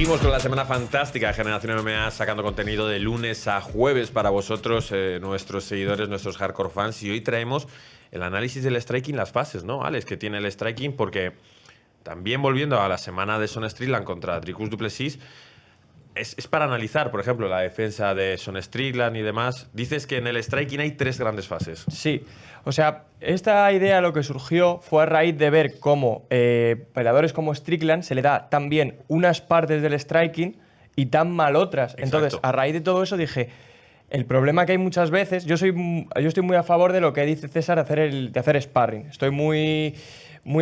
Seguimos con la semana fantástica de Generación MMA, sacando contenido de lunes a jueves para vosotros, nuestros seguidores, nuestros hardcore fans. Y hoy traemos el análisis del striking, las fases, ¿no, Alex? Que tiene el striking, porque también volviendo a la semana de Sean Strickland contra Dricus du Plessis, es para analizar, por ejemplo, la defensa de Sean Strickland y demás. Dices que en el striking hay 3 grandes fases. Sí, o sea, esta idea lo que surgió fue a raíz de ver cómo peleadores como Strickland se le da tan bien unas partes del striking y tan mal otras. Exacto. Entonces, a raíz de todo eso dije, el problema que hay muchas veces, yo estoy muy a favor de lo que dice César de hacer sparring. Estoy muy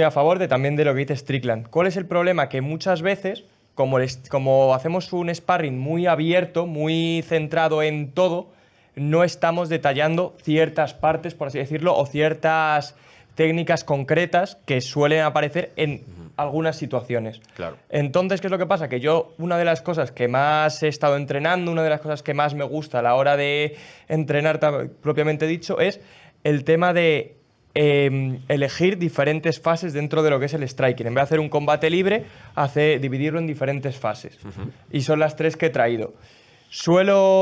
a favor también de lo que dice Strickland. ¿Cuál es el problema? Que muchas veces, como hacemos un sparring muy abierto, muy centrado en todo, no estamos detallando ciertas partes, por así decirlo, o ciertas técnicas concretas que suelen aparecer en algunas situaciones. Claro. Entonces, ¿qué es lo que pasa? Que yo, una de las cosas que más he estado entrenando, una de las cosas que más me gusta a la hora de entrenar propiamente dicho, es el tema de elegir diferentes fases dentro de lo que es el striking. En vez de hacer un combate libre, dividirlo en diferentes fases. Y son las 3 que he traído.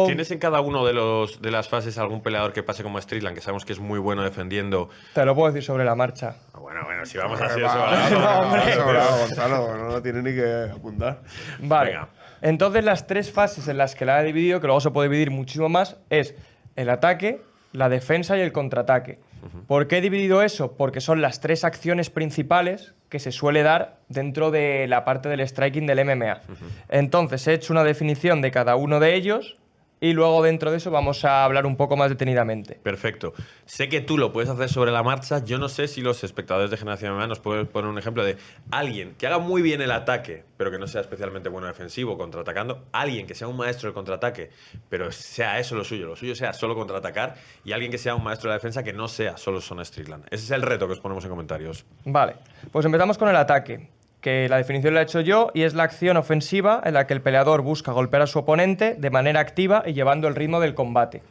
¿Tienes en cada uno de las fases algún peleador que pase como Strickland, que sabemos que es muy bueno defendiendo? Te lo puedo decir sobre la marcha. Bueno, si vamos así de sobrado, Gonzalo, no lo tiene ni que apuntar. Vale. Venga. Entonces, las 3 fases en las que la he dividido, que luego se puede dividir muchísimo más, es el ataque, la defensa y el contraataque. ¿Por qué he dividido eso? Porque son las 3 acciones principales que se suele dar dentro de la parte del striking del MMA. Entonces, he hecho una definición de cada uno de ellos y luego dentro de eso vamos a hablar un poco más detenidamente. Perfecto. Sé que tú lo puedes hacer sobre la marcha. Yo no sé si los espectadores de Generación MMA nos pueden poner un ejemplo de alguien que haga muy bien el ataque, pero que no sea especialmente bueno defensivo, contraatacando. Alguien que sea un maestro del contraataque, pero sea eso lo suyo sea solo contraatacar. Y alguien que sea un maestro de la defensa que no sea solo Sean Strickland. Ese es el reto que os ponemos en comentarios. Vale, pues empezamos con el ataque, que la definición la he hecho yo y es la acción ofensiva en la que el peleador busca golpear a su oponente de manera activa y llevando el ritmo del combate.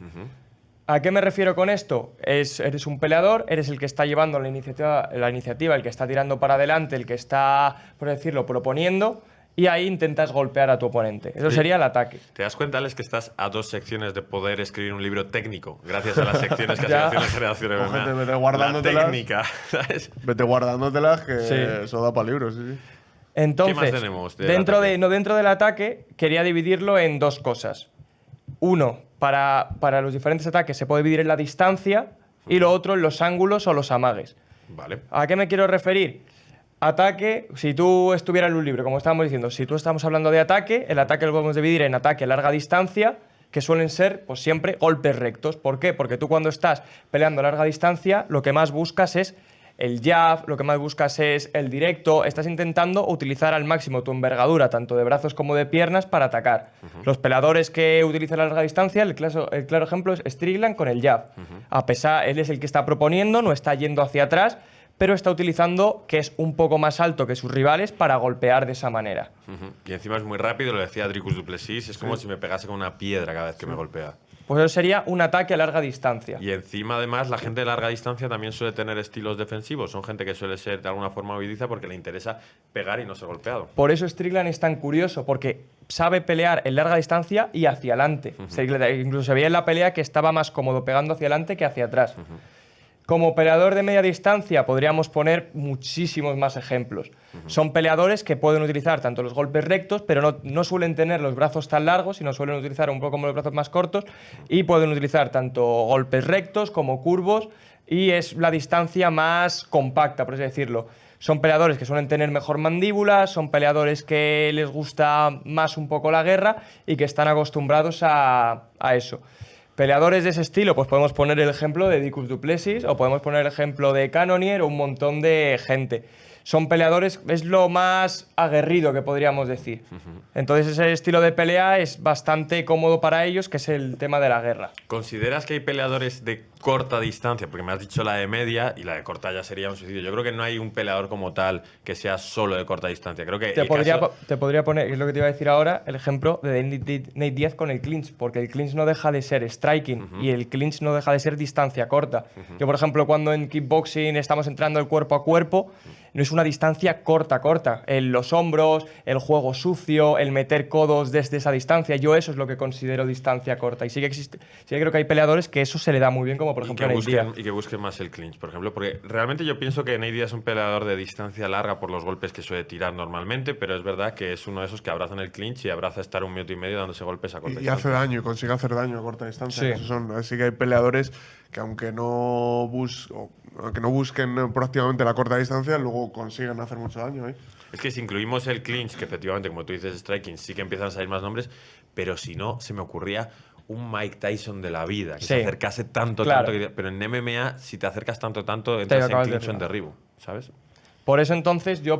¿A qué me refiero con esto? Eres un peleador, eres el que está llevando la iniciativa, el que está tirando para adelante, el que está, por decirlo, proponiendo, y ahí intentas golpear a tu oponente. Eso sería el ataque. ¿Te das cuenta, Alex, que estás a 2 secciones de poder escribir un libro técnico gracias a las secciones que has hecho en Generación MMA? Cógete, vete La guardándotelas. técnica, ¿sabes? Vete guardándotelas, que Sí. eso da para libros, sí. Entonces, ¿Qué más tenemos del dentro ataque? del ataque, quería dividirlo en 2 cosas. Uno, para los diferentes ataques se puede dividir en la distancia y lo otro en los ángulos o los amagues. Vale. ¿A qué me quiero referir? Ataque, si tú estuvieras en un libro, como estábamos diciendo, si tú estamos hablando de ataque, el ataque lo podemos dividir en ataque a larga distancia, que suelen ser, pues siempre, golpes rectos. ¿Por qué? Porque tú cuando estás peleando a larga distancia, lo que más buscas es el jab, lo que más buscas es el directo, estás intentando utilizar al máximo tu envergadura, tanto de brazos como de piernas, para atacar. Los peleadores que utilizan la larga distancia, el claro ejemplo es Strickland con el jab. A pesar, él es el que está proponiendo, no está yendo hacia atrás, pero está utilizando que es un poco más alto que sus rivales para golpear de esa manera. Y encima es muy rápido, lo decía Dricus du Plessis, es como si me pegase con una piedra cada vez que me golpea. Pues eso sería un ataque a larga distancia. Y encima, además, la gente de larga distancia también suele tener estilos defensivos. Son gente que suele ser de alguna forma huidiza porque le interesa pegar y no ser golpeado. Por eso Strickland es tan curioso, porque sabe pelear en larga distancia y hacia adelante. Incluso se veía en la pelea que estaba más cómodo pegando hacia adelante que hacia atrás. Como peleador de media distancia podríamos poner muchísimos más ejemplos. Son peleadores que pueden utilizar tanto los golpes rectos, pero no suelen tener los brazos tan largos, sino suelen utilizar un poco como los brazos más cortos, y pueden utilizar tanto golpes rectos como curvos, y es la distancia más compacta, por así decirlo. Son peleadores que suelen tener mejor mandíbula, son peleadores que les gusta más un poco la guerra y que están acostumbrados a eso. Peleadores de ese estilo, pues podemos poner el ejemplo de Dricus du Plessis o podemos poner el ejemplo de Cannonier o un montón de gente. Son peleadores, es lo más aguerrido que podríamos decir. Entonces ese estilo de pelea es bastante cómodo para ellos, que es el tema de la guerra. ¿Consideras que hay peleadores de corta distancia? Porque me has dicho la de media y la de corta ya sería un suicidio. Yo creo que no hay un peleador como tal que sea solo de corta distancia. Creo que Te podría poner, es lo que te iba a decir ahora, el ejemplo de Nate Diaz con el clinch, porque el clinch no deja de ser striking y el clinch no deja de ser distancia corta. Yo, por ejemplo, cuando en kickboxing estamos entrando el cuerpo a cuerpo, no es una distancia corta. Los hombros, el juego sucio, el meter codos desde esa distancia, yo eso es lo que considero distancia corta. Y sí que creo que hay peleadores que eso se le da muy bien, como por ejemplo Nate Diaz. Y que busquen más el clinch, por ejemplo, porque realmente yo pienso que Nate Diaz es un peleador de distancia larga por los golpes que suele tirar normalmente, pero es verdad que es uno de esos que abrazan el clinch y abraza estar 1 minuto y medio dándose golpes a corta Y distancia. hace daño, y consigue hacer daño a corta distancia. Sí. Esos son, así que hay peleadores que aunque no busquen prácticamente la corta distancia, luego consiguen hacer mucho daño. Es que si incluimos el clinch, que efectivamente, como tú dices, striking, sí que empiezan a salir más nombres, pero si no, se me ocurría un Mike Tyson de la vida, que se acercase tanto, pero en MMA, si te acercas tanto, entras en clinch o en derribo, ¿sabes? Por eso entonces yo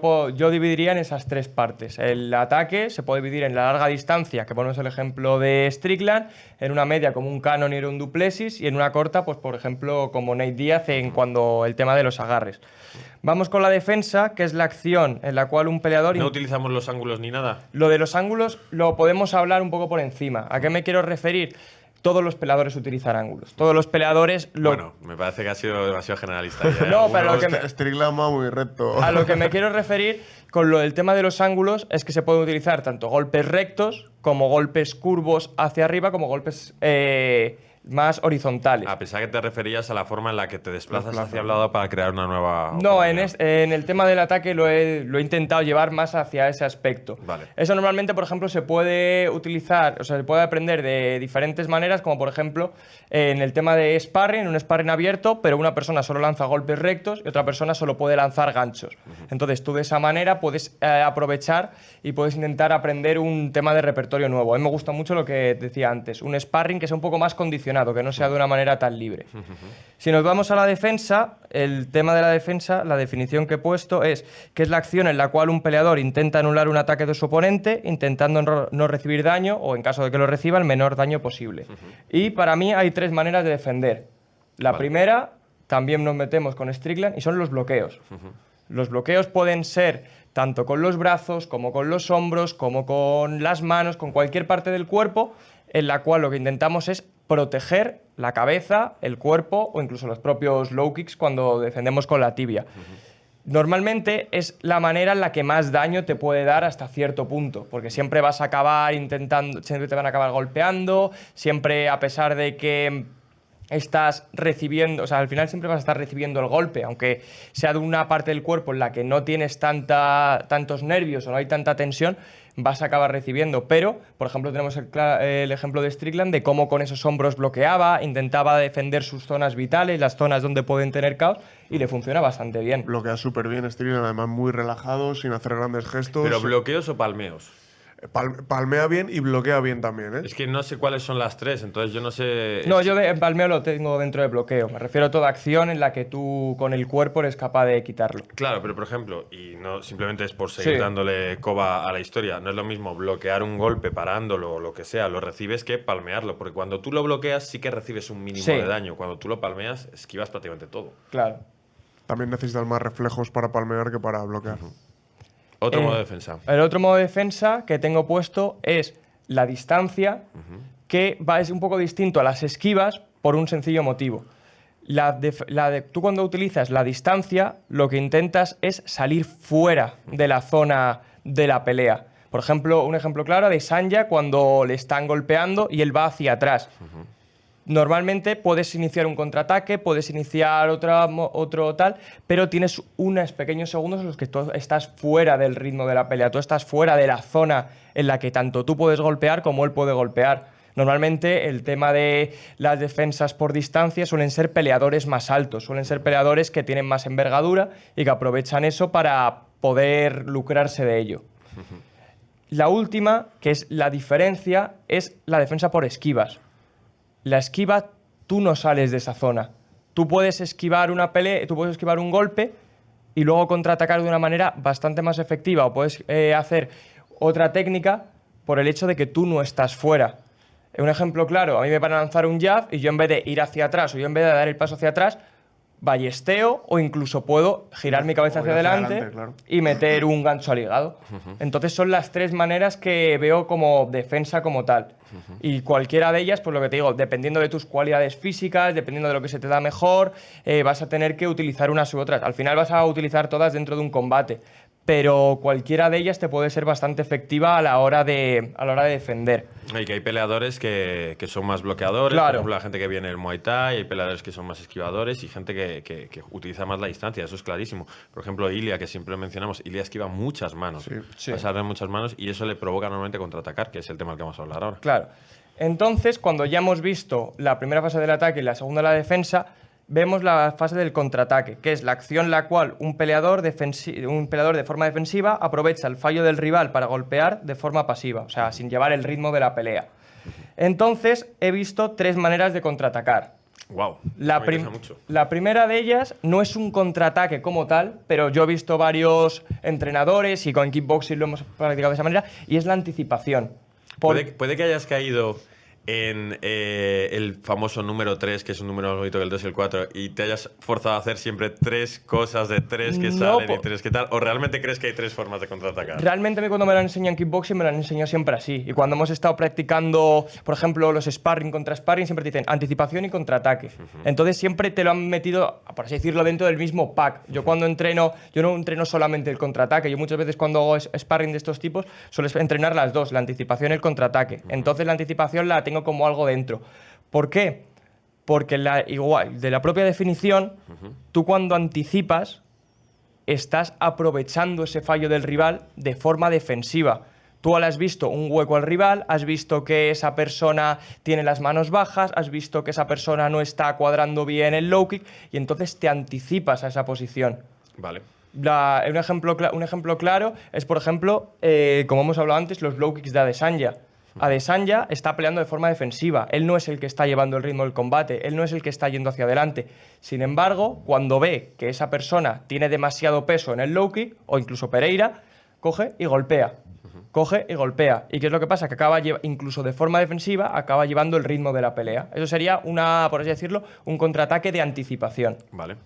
dividiría en esas 3 partes. El ataque se puede dividir en la larga distancia, que ponemos el ejemplo de Strickland, en una media como un Cannonier o un Duplessis, y en una corta, pues por ejemplo, como Nate Diaz en cuando el tema de los agarres. Vamos con la defensa, que es la acción en la cual un peleador... ¿No utilizamos los ángulos ni nada? Lo de los ángulos lo podemos hablar un poco por encima. ¿A qué me quiero referir? Todos los peleadores utilizan ángulos. Todos los peleadores... Bueno, me parece que ha sido demasiado generalista. Ya, no, pero Strickland va muy recto. A lo que me quiero referir con lo del tema de los ángulos es que se pueden utilizar tanto golpes rectos como golpes curvos hacia arriba como golpes más horizontales. A pesar que te referías a la forma en la que te desplazas hacia el lado para crear una nueva... No, en el tema del ataque lo he intentado llevar más hacia ese aspecto. Vale. Eso normalmente, por ejemplo, se puede utilizar, o sea, se puede aprender de diferentes maneras, como por ejemplo en el tema de sparring, un sparring abierto, pero una persona solo lanza golpes rectos y otra persona solo puede lanzar ganchos. Entonces tú de esa manera puedes aprovechar y puedes intentar aprender un tema de repertorio nuevo. A mí me gusta mucho lo que decía antes, un sparring que sea un poco más condicionado, que no sea de una manera tan libre. Si nos vamos a la defensa, el tema de la defensa, la definición que he puesto es que es la acción en la cual un peleador intenta anular un ataque de su oponente, intentando no recibir daño o, en caso de que lo reciba, el menor daño posible. Y para mí hay 3 maneras de defender. La primera, también nos metemos con Strickland, y son los bloqueos. Los bloqueos pueden ser tanto con los brazos, como con los hombros, como con las manos, con cualquier parte del cuerpo, en la cual lo que intentamos es proteger la cabeza, el cuerpo o incluso los propios low kicks cuando defendemos con la tibia. Normalmente es la manera en la que más daño te puede dar hasta cierto punto, porque siempre vas a acabar siempre te van a acabar golpeando, siempre, a pesar de que estás recibiendo, o sea, al final siempre vas a estar recibiendo el golpe, aunque sea de una parte del cuerpo en la que no tienes tantos nervios o no hay tanta tensión, vas a acabar recibiendo. Pero, por ejemplo, tenemos el ejemplo de Strickland de cómo con esos hombros bloqueaba, intentaba defender sus zonas vitales, las zonas donde pueden tener caos, y le funciona bastante bien. Bloquea súper bien Strickland, además muy relajado, sin hacer grandes gestos. ¿Pero bloqueos o palmeos? Palmea bien y bloquea bien también, ¿eh? Es que no sé cuáles son las 3, entonces yo no sé... No, yo de palmeo lo tengo dentro de bloqueo. Me refiero a toda acción en la que tú con el cuerpo eres capaz de quitarlo. Claro, pero por ejemplo, y no simplemente es por seguir dándole coba a la historia, no es lo mismo bloquear un golpe parándolo o lo que sea, lo recibes, que palmearlo, porque cuando tú lo bloqueas sí que recibes un mínimo de daño, cuando tú lo palmeas esquivas prácticamente todo. Claro. También necesitas más reflejos para palmear que para bloquear. Otro modo de defensa. El otro modo de defensa que tengo puesto es la distancia, que es un poco distinto a las esquivas por un sencillo motivo. Tú cuando utilizas la distancia, lo que intentas es salir fuera de la zona de la pelea. Por ejemplo, un ejemplo claro de Sanja cuando le están golpeando y él va hacia atrás. Normalmente puedes iniciar un contraataque, puedes iniciar otro tal, pero tienes unos pequeños segundos en los que tú estás fuera del ritmo de la pelea, tú estás fuera de la zona en la que tanto tú puedes golpear como él puede golpear. Normalmente el tema de las defensas por distancia suelen ser peleadores más altos, suelen ser peleadores que tienen más envergadura y que aprovechan eso para poder lucrarse de ello. La última, que es la diferencia, es la defensa por esquivas. La esquiva, tú no sales de esa zona. Tú puedes esquivar una pelea, tú puedes esquivar un golpe y luego contraatacar de una manera bastante más efectiva, o puedes hacer otra técnica por el hecho de que tú no estás fuera. Un ejemplo claro, a mí me van a lanzar un jab y yo en vez de ir hacia atrás o yo en vez de dar el paso hacia atrás, ballesteo o incluso puedo girar mi cabeza O hacia ir hacia adelante, adelante, claro. y meter un gancho al hígado. Entonces son las 3 maneras que veo como defensa como tal. Y cualquiera de ellas, pues lo que te digo, dependiendo de tus cualidades físicas, dependiendo de lo que se te da mejor, vas a tener que utilizar unas u otras. Al final vas a utilizar todas dentro de un combate, pero cualquiera de ellas te puede ser bastante efectiva a la hora de defender. Y que hay peleadores que son más bloqueadores, Claro. por ejemplo, la gente que viene del Muay Thai, hay peleadores que son más esquivadores y gente que utiliza más la distancia, eso es clarísimo. Por ejemplo, Ilia, que siempre mencionamos, Ilia esquiva muchas manos, Sí. pasa a ver muchas manos y eso le provoca normalmente contraatacar, que es el tema del que vamos a hablar ahora. Claro. Entonces, cuando ya hemos visto la primera fase del ataque y la segunda la defensa, vemos la fase del contraataque, que es la acción en la cual un peleador de forma defensiva aprovecha el fallo del rival para golpear de forma pasiva, o sea, sin llevar el ritmo de la pelea. Entonces, he visto 3 maneras de contraatacar. Wow, La, me prim- interesa mucho. la primera de ellas no es un contraataque como tal, pero yo he visto varios entrenadores y con kickboxing lo hemos practicado de esa manera, y es la anticipación. Puede que hayas caído en el famoso número 3, que es un número más bonito que el 2 y el 4, y te hayas forzado a hacer siempre 3 cosas de 3 que No, salen y 3 que tal, o realmente crees que hay 3 formas de contraatacar? Realmente a mí cuando me lo han enseñado en kickboxing me lo han enseñado siempre así. Y cuando hemos estado practicando, por ejemplo, los sparring contra sparring, siempre te dicen anticipación y contraataque. Entonces siempre te lo han metido, por así decirlo, dentro del mismo pack. Yo cuando entreno, yo no entreno solamente el contraataque. Yo muchas veces cuando hago sparring de estos tipos suelo entrenar las dos, la anticipación y el contraataque. Entonces la anticipación la tengo como algo dentro. ¿Por qué? Porque igual, de la propia definición, tú cuando anticipas estás aprovechando ese fallo del rival de forma defensiva. Tú has visto un hueco al rival, has visto que esa persona tiene las manos bajas, has visto que esa persona no está cuadrando bien el low kick y entonces te anticipas a esa posición. Vale. Un ejemplo claro es, por ejemplo, como hemos hablado antes, los low kicks de Adesanya. Adesanya está peleando de forma defensiva. Él no es el que está llevando el ritmo del combate, él no es el que está yendo hacia adelante. Sin embargo, cuando ve que esa persona tiene demasiado peso en el low kick, o incluso Pereira, coge y golpea. Coge y golpea. ¿Y qué es lo que pasa? Que incluso de forma defensiva, acaba llevando el ritmo de la pelea. Eso sería por así decirlo, un contraataque de anticipación. Vale.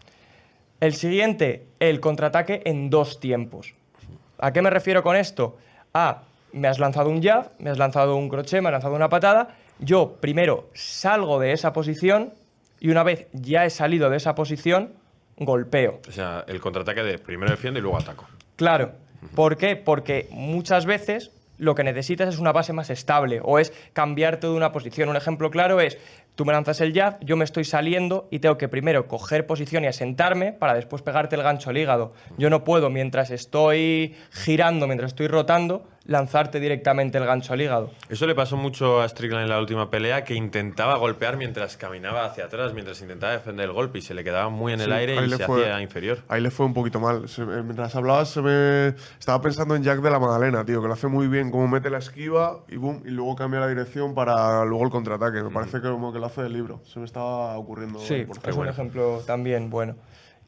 El siguiente, el contraataque en 2 tiempos. ¿A qué me refiero con esto? Me has lanzado un jab, me has lanzado un crochet, me has lanzado una patada. Yo primero salgo de esa posición y una vez ya he salido de esa posición, golpeo. O sea, el contraataque de primero defiendo y luego ataco. Claro. ¿Por qué? Porque muchas veces lo que necesitas es una base más estable o es cambiarte de una posición. Un ejemplo claro es, tú me lanzas el jab, yo me estoy saliendo y tengo que primero coger posición y asentarme para después pegarte el gancho al hígado. Yo no puedo, mientras estoy girando, mientras estoy rotando, lanzarte directamente el gancho al hígado. Eso le pasó mucho a Strickland en la última pelea, que intentaba golpear mientras caminaba hacia atrás, mientras intentaba defender el golpe y se le quedaba muy en el aire y se hacía inferior. Ahí le fue un poquito mal. Mientras hablabas, estaba pensando en Jack de la Magdalena, tío, que lo hace muy bien, como mete la esquiva y boom, y luego cambia la dirección para luego el contraataque. Me parece que como que lo hace del libro. Se me estaba ocurriendo. Sí, por es un ejemplo también bueno.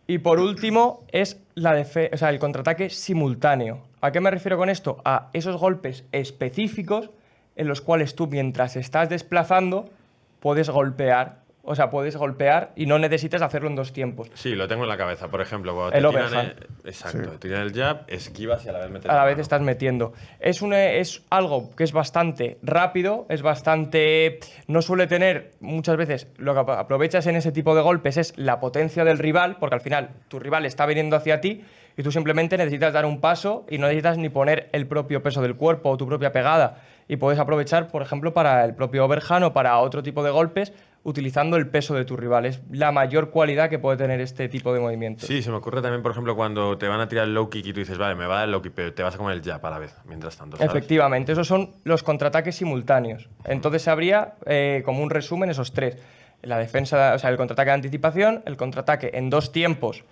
Y por último es el contraataque simultáneo. ¿A qué me refiero con esto? A esos golpes específicos en los cuales tú, mientras estás desplazando, puedes golpear. O sea, puedes golpear y no necesitas hacerlo en 2 tiempos. Sí, lo tengo en la cabeza. Por ejemplo, cuando El te tiran overhand. exacto, te tiran el jab, esquivas y a la vez metes A la vez mano. estás metiendo. Es algo que es bastante rápido, es bastante... No suele tener, muchas veces, lo que aprovechas en ese tipo de golpes es la potencia del rival, porque al final tu rival está viniendo hacia ti y tú simplemente necesitas dar un paso y no necesitas ni poner el propio peso del cuerpo o tu propia pegada. Y puedes aprovechar, por ejemplo, para el propio overhand o para otro tipo de golpes, utilizando el peso de tu rival. Es la mayor cualidad que puede tener este tipo de movimientos. Sí, se me ocurre también, por ejemplo, cuando te van a tirar el low kick y tú dices, vale, me va a dar el low kick, pero te vas a comer el jab a la vez, mientras tanto, ¿sabes? Efectivamente, esos son los contraataques simultáneos. Entonces habría, como un resumen, esos 3. La defensa, o sea, el contraataque de anticipación, el contraataque en 2 tiempos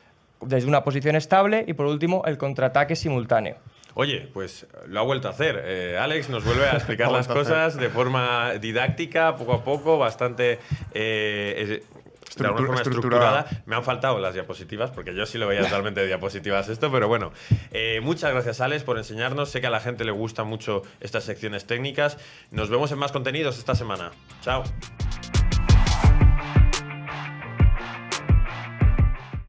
desde una posición estable y, por último, el contraataque simultáneo. Oye, pues lo ha vuelto a hacer. Alex nos vuelve a explicar las cosas de forma didáctica, poco a poco, bastante de alguna forma estructurada. Me han faltado las diapositivas, porque yo sí lo veía totalmente de diapositivas esto, pero bueno. Muchas gracias, Alex, por enseñarnos. Sé que a la gente le gustan mucho estas secciones técnicas. Nos vemos en más contenidos esta semana. Chao.